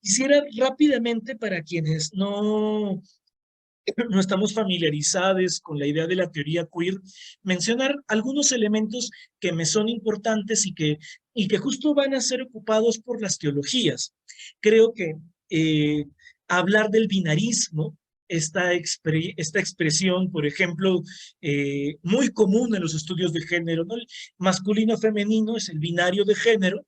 Quisiera rápidamente, para quienes no estamos familiarizados con la idea de la teoría queer, mencionar algunos elementos que me son importantes y que justo van a ser ocupados por las teologías. Creo que eh, hablar del binarismo, esta expresión, por ejemplo, muy común en los estudios de género, ¿no? El masculino-femenino es el binario de género,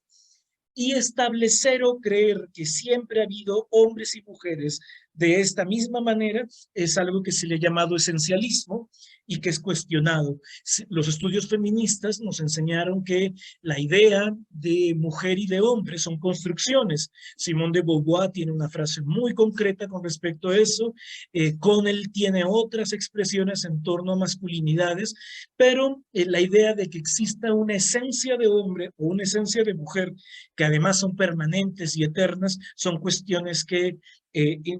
y establecer o creer que siempre ha habido hombres y mujeres de esta misma manera es algo que se le ha llamado esencialismo y que es cuestionado. Los estudios feministas nos enseñaron que la idea de mujer y de hombre son construcciones. Simone de Beauvoir tiene una frase muy concreta con respecto a eso. Connell tiene otras expresiones en torno a masculinidades, pero la idea de que exista una esencia de hombre o una esencia de mujer que además son permanentes y eternas, son cuestiones que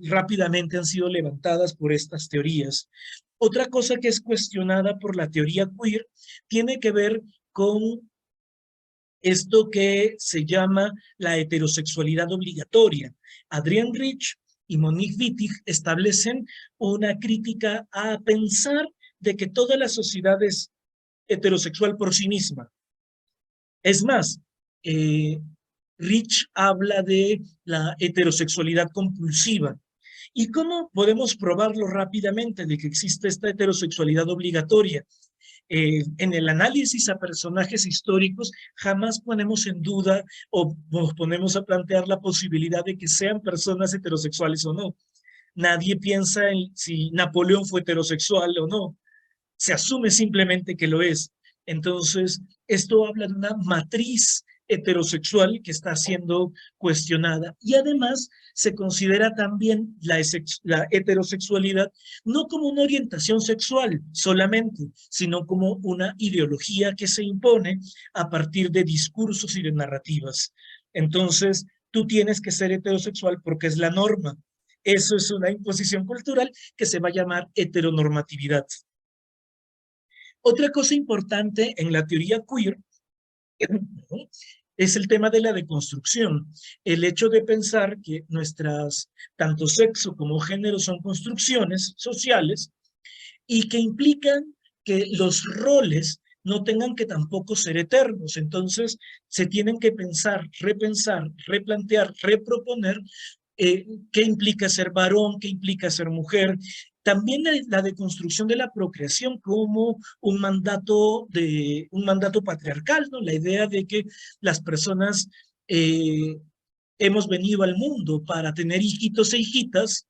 rápidamente han sido levantadas por estas teorías. Otra cosa que es cuestionada por la teoría queer tiene que ver con esto que se llama la heterosexualidad obligatoria. Adrienne Rich y Monique Wittig establecen una crítica a pensar de que toda la sociedad es heterosexual por sí misma. Es más, eh, Rich habla de la heterosexualidad compulsiva. ¿Y cómo podemos probarlo rápidamente de que existe esta heterosexualidad obligatoria? En el análisis a personajes históricos jamás ponemos en duda o nos ponemos a plantear la posibilidad de que sean personas heterosexuales o no. Nadie piensa en si Napoleón fue heterosexual o no. Se asume simplemente que lo es. Entonces, esto habla de una matriz heterosexual que está siendo cuestionada y además se considera también la heterosexualidad no como una orientación sexual solamente, sino como una ideología que se impone a partir de discursos y de narrativas. Entonces, tú tienes que ser heterosexual porque es la norma. Eso es una imposición cultural que se va a llamar heteronormatividad. Otra cosa importante en la teoría queer es el tema de la deconstrucción. El hecho de pensar que nuestras, tanto sexo como género, son construcciones sociales y que implican que los roles no tengan que tampoco ser eternos. Entonces, se tienen que pensar, repensar, replantear, reproponer qué implica ser varón, qué implica ser mujer. También la deconstrucción de la procreación como un mandato patriarcal, ¿no? La idea de que las personas hemos venido al mundo para tener hijitos e hijitas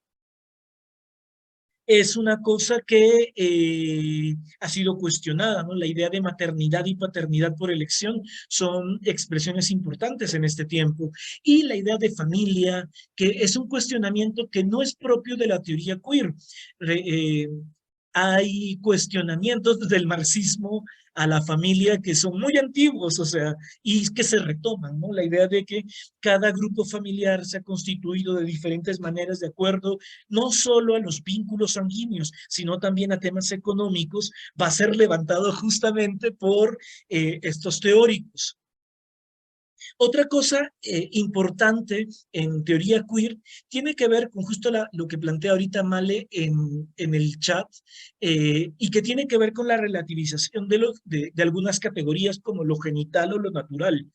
es una cosa que ha sido cuestionada, ¿no? La idea de maternidad y paternidad por elección son expresiones importantes en este tiempo. Y la idea de familia, que es un cuestionamiento que no es propio de la teoría queer. Re, eh, Hay cuestionamientos desde el marxismo a la familia que son muy antiguos, o sea, y que se retoman, ¿no? La idea de que cada grupo familiar se ha constituido de diferentes maneras de acuerdo no solo a los vínculos sanguíneos, sino también a temas económicos, va a ser levantado justamente por estos teóricos. Otra cosa importante en teoría queer tiene que ver con justo lo que plantea ahorita Male en el chat y que tiene que ver con la relativización de algunas categorías como lo genital o lo natural.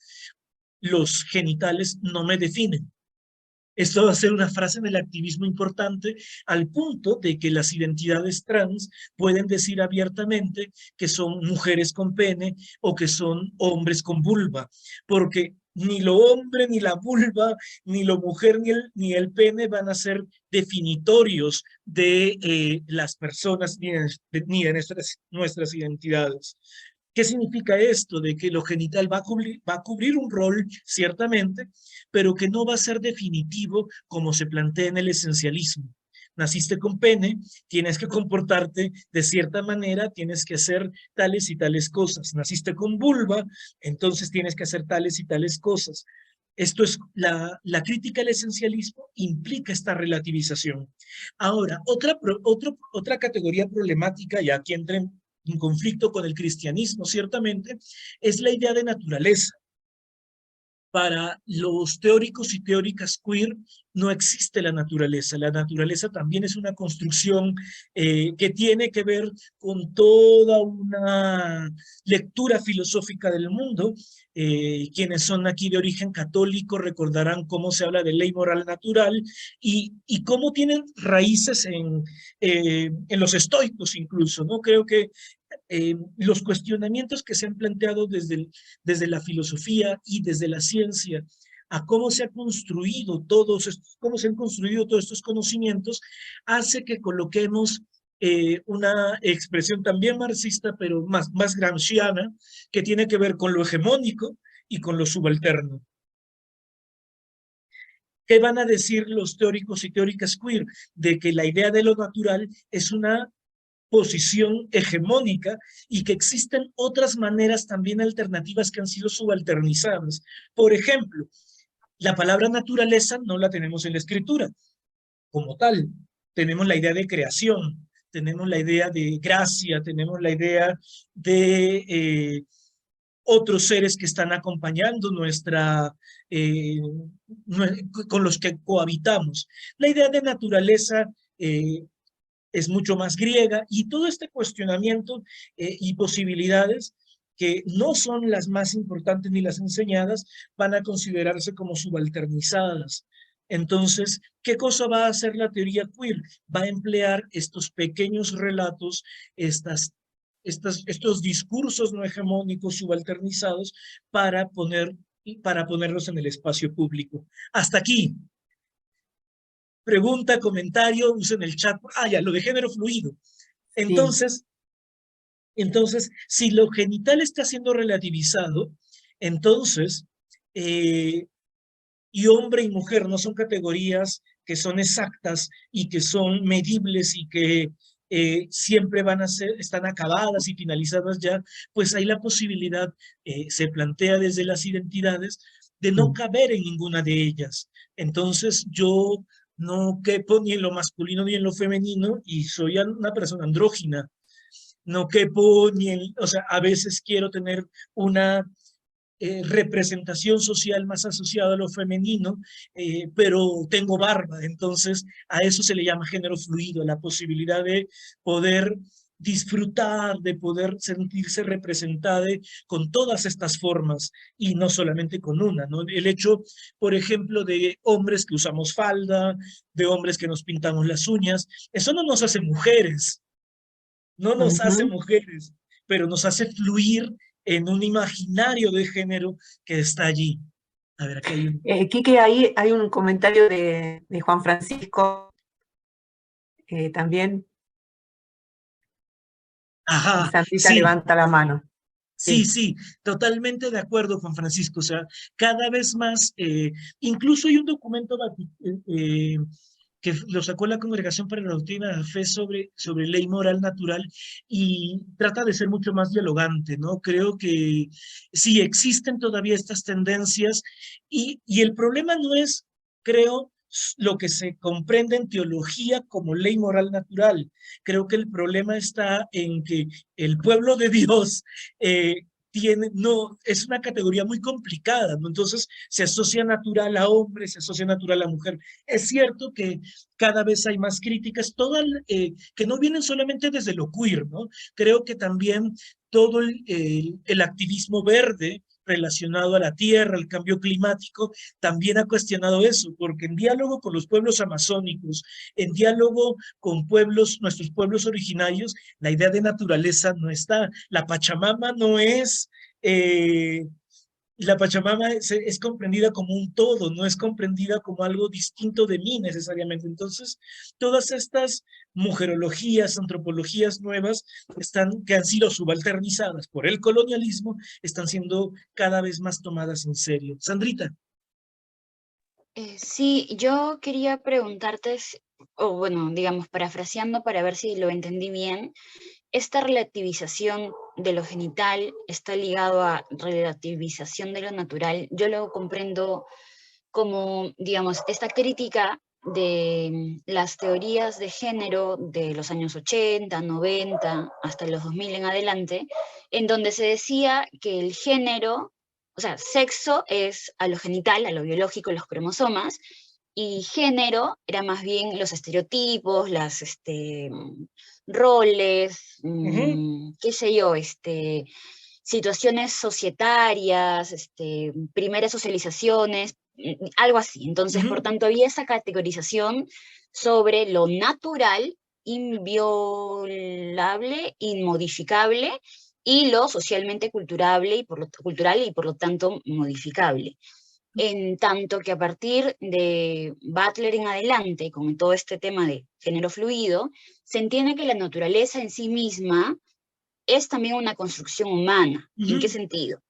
Los genitales no me definen. Esto va a ser una frase en el activismo importante al punto de que las identidades trans pueden decir abiertamente que son mujeres con pene o que son hombres con vulva, porque ni lo hombre, ni la vulva, ni lo mujer, ni el pene van a ser definitorios de las personas ni de nuestras identidades. ¿Qué significa esto? De que lo genital va a cubrir un rol, ciertamente, pero que no va a ser definitivo como se plantea en el esencialismo. Naciste con pene, tienes que comportarte de cierta manera, tienes que hacer tales y tales cosas. Naciste con vulva, entonces tienes que hacer tales y tales cosas. Esto es la crítica al esencialismo implica esta relativización. Ahora, otra categoría problemática, y aquí entra en conflicto con el cristianismo, ciertamente, es la idea de naturaleza. Para los teóricos y teóricas queer no existe la naturaleza. La naturaleza también es una construcción que tiene que ver con toda una lectura filosófica del mundo. Quienes son aquí de origen católico recordarán cómo se habla de ley moral natural y cómo tienen raíces en los estoicos incluso, ¿no? Creo que los cuestionamientos que se han planteado desde la filosofía y desde la ciencia a cómo se ha construido cómo se han construido todos estos conocimientos, hace que coloquemos una expresión también marxista, pero más gramsciana, que tiene que ver con lo hegemónico y con lo subalterno. ¿Qué van a decir los teóricos y teóricas queer? De que la idea de lo natural es una posición hegemónica y que existen otras maneras también alternativas que han sido subalternizadas. Por ejemplo, la palabra naturaleza no la tenemos en la escritura como tal. Tenemos la idea de creación, tenemos la idea de gracia, tenemos la idea de otros seres que están acompañando eh, con los que cohabitamos. La idea de naturaleza es mucho más griega y todo este cuestionamiento y posibilidades que no son las más importantes ni las enseñadas, van a considerarse como subalternizadas. Entonces, ¿qué cosa va a hacer la teoría queer? Va a emplear estos pequeños relatos, estos discursos no hegemónicos subalternizados para ponerlos en el espacio público. Hasta aquí, pregunta, comentario, usen el chat. Ah, ya, lo de género fluido. Sí. Entonces, si lo genital está siendo relativizado, entonces, y hombre y mujer no son categorías que son exactas y que son medibles y que siempre están acabadas y finalizadas ya, pues hay la posibilidad, se plantea desde las identidades, de no Mm. caber en ninguna de ellas. Entonces yo no quepo ni en lo masculino ni en lo femenino y soy una persona andrógina. No quepo ni en, o sea, a veces quiero tener una representación social más asociada a lo femenino, pero tengo barba, entonces a eso se le llama género fluido, la posibilidad de poder disfrutar, de poder sentirse representada con todas estas formas y no solamente con una, ¿no? El hecho, por ejemplo, de hombres que usamos falda, de hombres que nos pintamos las uñas, eso no nos hace mujeres, no nos hace Ujú. mujeres, pero nos hace fluir en un imaginario de género que está allí. A ver, aquí hay un... Quique, ahí hay un comentario de Juan Francisco también, y Ajá, Sandrita sí, levanta la mano. sí, Sí. sí, totalmente de acuerdo, Juan Francisco. O sea, cada vez más, incluso hay un documento que lo sacó la Congregación para la Doctrina de la Fe sobre ley moral natural y trata de ser mucho más dialogante, ¿no? Creo que sí existen todavía estas tendencias y el problema no es, creo, lo que se comprende en teología como ley moral natural. Creo que el problema está en que el pueblo de Dios no, es una categoría muy complicada, ¿no? Entonces se asocia natural a hombre, se asocia natural a mujer. Es cierto que cada vez hay más críticas, que no vienen solamente desde lo queer, ¿no? Creo que también todo el activismo verde relacionado a la tierra, al cambio climático, también ha cuestionado eso, porque en diálogo con los pueblos amazónicos, en diálogo con nuestros pueblos originarios, la idea de naturaleza no está. La Pachamama no es la Pachamama es comprendida como un todo, no es comprendida como algo distinto de mí necesariamente. Entonces, todas estas mujerologías, antropologías nuevas que han sido subalternizadas por el colonialismo, están siendo cada vez más tomadas en serio. Sandrita. Sí, yo quería preguntarte, o bueno, digamos, parafraseando para ver si lo entendí bien, esta relativización de lo genital está ligado a relativización de lo natural. Yo lo comprendo como, digamos, esta crítica de las teorías de género de los años 80, 90, hasta los 2000 en adelante, en donde se decía que el género o sea, sexo es a lo genital, a lo biológico, los cromosomas, y género era más bien los estereotipos, las, roles, Ujú, qué sé yo, situaciones societarias, primeras socializaciones, algo así. Entonces, por ujú, tanto, había esa categorización sobre lo natural, inviolable, inmodificable, y lo socialmente cultural y por lo tanto modificable. En tanto que a partir de Butler en adelante, con todo este tema de género fluido, se entiende que la naturaleza en sí misma es también una construcción humana. ¿En qué ujú. sentido?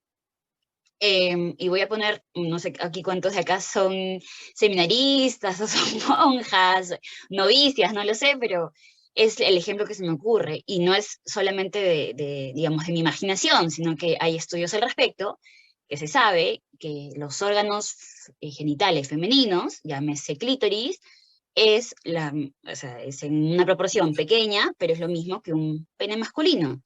Y voy a poner, no sé aquí cuántos de acá son seminaristas o son monjas, novicias, no lo sé, pero es el ejemplo que se me ocurre. Y no es solamente digamos, de mi imaginación, sino que hay estudios al respecto, que se sabe que los órganos genitales femeninos, llámese clítoris, o sea, es en una proporción pequeña, pero es lo mismo que un pene masculino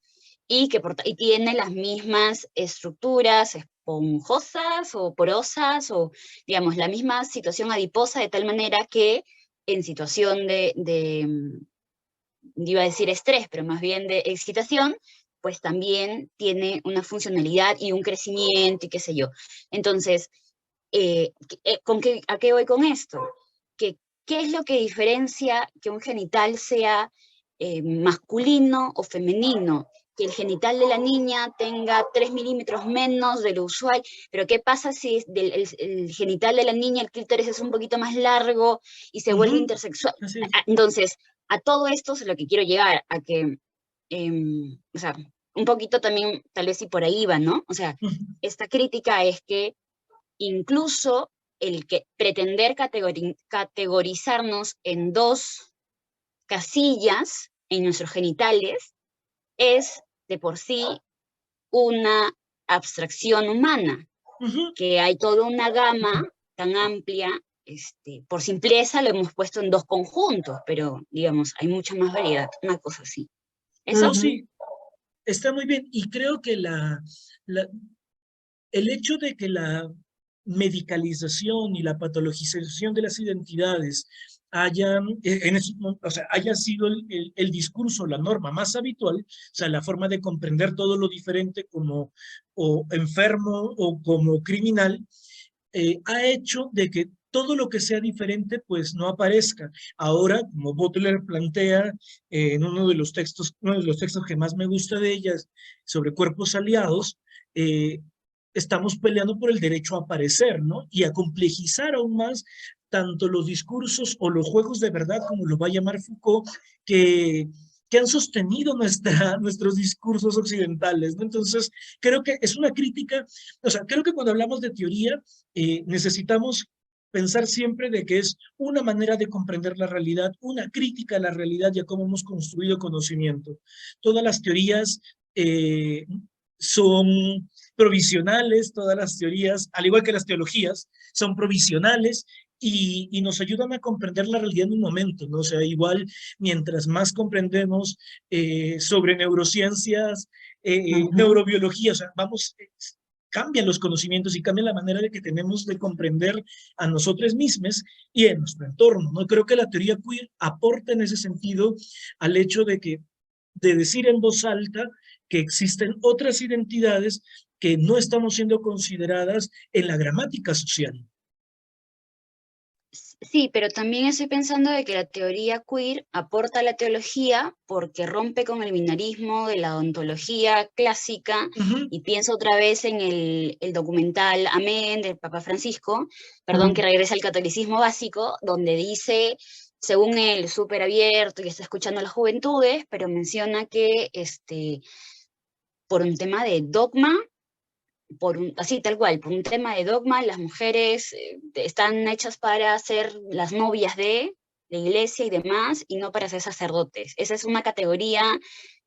y y tiene las mismas estructuras esponjosas o porosas o, digamos, la misma situación adiposa de tal manera que en situación iba a decir estrés, pero más bien de excitación, pues también tiene una funcionalidad y un crecimiento y qué sé yo. Entonces, ¿a qué voy con esto? Que, ¿qué es lo que diferencia que un genital sea masculino o femenino? Que el genital de la niña tenga 3 milímetros menos de lo usual, pero ¿qué pasa si el genital de la niña, el clítoris es un poquito más largo y se vuelve Ujú, intersexual? así es. Entonces, a todo esto es lo que quiero llegar, a que, o sea, un poquito también, tal vez si por ahí va, ¿no? O sea, Ujú, esta crítica es que incluso el que pretender categorizarnos en dos casillas en nuestros genitales es de por sí una abstracción humana, ujú. que hay toda una gama tan amplia, por simpleza lo hemos puesto en dos conjuntos, pero digamos, hay mucha más variedad, una cosa así. ¿Eso? No, Ujú. sí, está muy bien. Y creo que la- el hecho de que la medicalización y la patologización de las identidades o sea, haya sido el discurso, la norma más habitual, o sea, la forma de comprender todo lo diferente como o enfermo o como criminal, ha hecho de que todo lo que sea diferente pues no aparezca. Ahora, como Butler plantea en uno de los textos que más me gusta de ellas, sobre cuerpos aliados, estamos peleando por el derecho a aparecer, ¿no? Y a complejizar aún más tanto los discursos o los juegos de verdad, como lo va a llamar Foucault, que, que han sostenido nuestros discursos occidentales, ¿no? Entonces, creo que es una crítica, o sea, creo que cuando hablamos de teoría, necesitamos pensar siempre de que es una manera de comprender la realidad, una crítica a la realidad y a cómo hemos construido conocimiento. Todas las teorías son provisionales, todas las teorías, al igual que las teologías, son provisionales y nos ayudan a comprender la realidad en un momento, ¿no? O sea, igual mientras más comprendemos sobre neurociencias, Ujú. neurobiología, o sea, cambian los conocimientos y cambian la manera de que tenemos de comprender a nosotros mismos y en nuestro entorno. No creo que la teoría queer aporte en ese sentido al hecho de decir en voz alta que existen otras identidades que no estamos siendo consideradas en la gramática social. Sí, pero también estoy pensando de que la teoría queer aporta a la teología porque rompe con el binarismo de la ontología clásica, Uh -huh, y pienso otra vez en el documental Amén del Papa Francisco, perdón, que Mm. regresa al catolicismo básico, donde dice, según él, súper abierto y está escuchando a las juventudes, pero menciona que por un tema de dogma, así tal cual, por un tema de dogma, las mujeres están hechas para ser las novias de la iglesia y demás, y no para ser sacerdotes. Esa es una categoría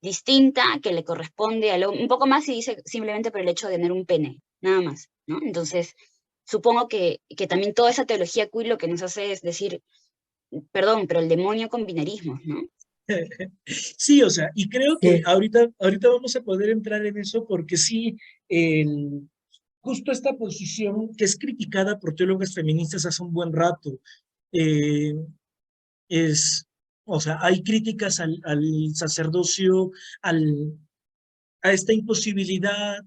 distinta que le corresponde un poco más si dice simplemente por el hecho de tener un pene, nada más, ¿no? Entonces, supongo que también toda esa teología queer lo que nos hace es decir, perdón, pero el demonio con binarismos, ¿no? sí, o sea, y creo que Sí. ahorita vamos a poder entrar en eso porque sí, justo esta posición que es criticada por teólogas feministas hace un buen rato, eh, o sea, hay críticas al sacerdocio, a esta imposibilidad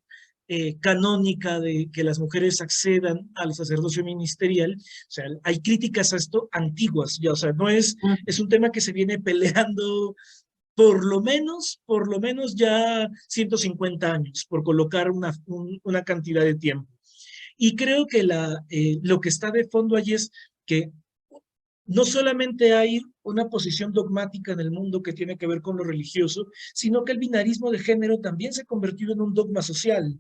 canónica de que las mujeres accedan al sacerdocio ministerial. O sea, hay críticas a esto antiguas, ya, o sea, no es, es un tema que se viene peleando por lo menos ya 150 años, por colocar una cantidad de tiempo. Y creo que lo que está de fondo allí es que no solamente hay una posición dogmática en el mundo que tiene que ver con lo religioso, sino que el binarismo de género también se ha convertido en un dogma social.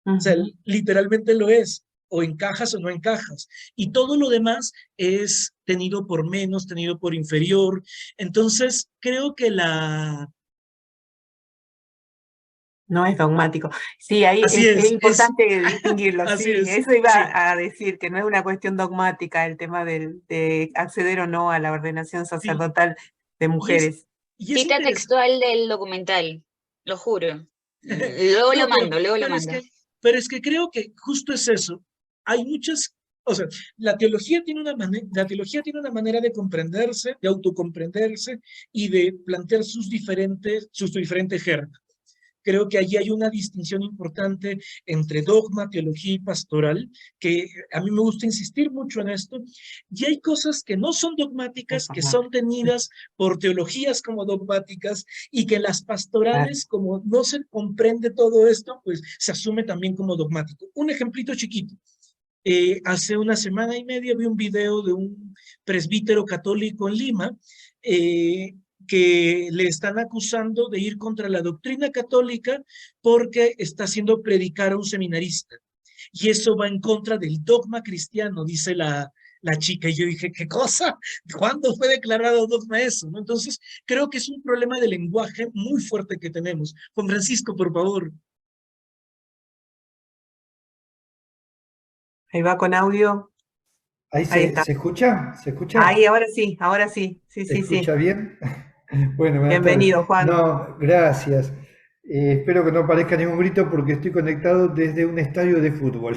O sea, literalmente lo es, o encajas o no encajas. Y todo lo demás es tenido por menos, tenido por inferior. Entonces, creo que No es dogmático. Sí, ahí Así es importante distinguirlo. Así Sí, es, eso iba sí. a decir, que no es una cuestión dogmática el tema de acceder o no a la ordenación sacerdotal de mujeres. Y es Cita textual del documental, lo juro. Luego No, lo mando, luego lo mando. Pero es que creo que justo es eso. Hay muchas, o sea, la teología tiene una manera de comprenderse, de autocomprenderse y de plantear sus diferentes germas. Creo que allí hay una distinción importante entre dogma, teología y pastoral, que a mí me gusta insistir mucho en esto. Y hay cosas que no son dogmáticas, que son tenidas por teologías como dogmáticas, y que las pastorales, como no se comprende todo esto, pues se asume también como dogmático. Un ejemplito chiquito. Hace una semana y media vi un video de un presbítero católico en Lima, que le están acusando de ir contra la doctrina católica porque está haciendo predicar a un seminarista. Y eso va en contra del dogma cristiano, dice la chica. Y yo dije, ¿qué cosa? ¿Cuándo fue declarado dogma eso? ¿No? Entonces, creo que es un problema de lenguaje muy fuerte que tenemos. Juan Francisco, por favor. Ahí va con audio. Ahí está. ¿se escucha? ¿Se escucha? Ahí, ahora sí, ahora sí. Sí, ¿Se sí, escucha sí. bien? Bueno, buenas Bienvenido, tardes. Juan. No, gracias. Espero que no aparezca ningún grito porque estoy conectado desde un estadio de fútbol,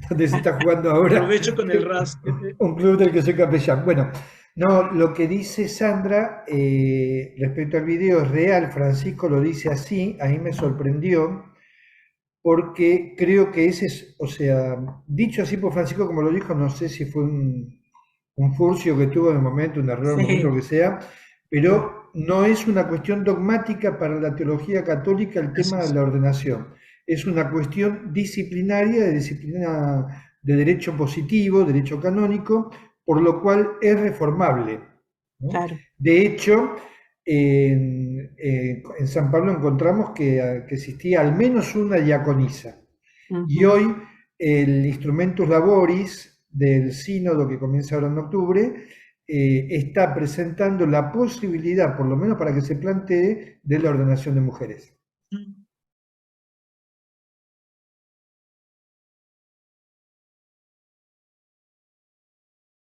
donde se está jugando ahora Aprovecho con el RAS. un club del que soy capellán. Bueno, no, lo que dice Sandra respecto al video es real, Francisco lo dice así, a mí me sorprendió, porque creo que ese es, o sea, dicho así por Francisco como lo dijo, no sé si fue un furcio que tuvo en el momento, un error en el momento, lo que sea, pero no es una cuestión dogmática para la teología católica el tema de la ordenación. Es una cuestión disciplinaria, de disciplina de derecho positivo, derecho canónico, por lo cual es reformable, ¿no? Claro. De hecho, en San Pablo encontramos que existía al menos una diaconisa. Y hoy el Instrumentus Laboris del sínodo que comienza ahora en octubre está presentando la posibilidad, por lo menos para que se plantee, de la ordenación de mujeres.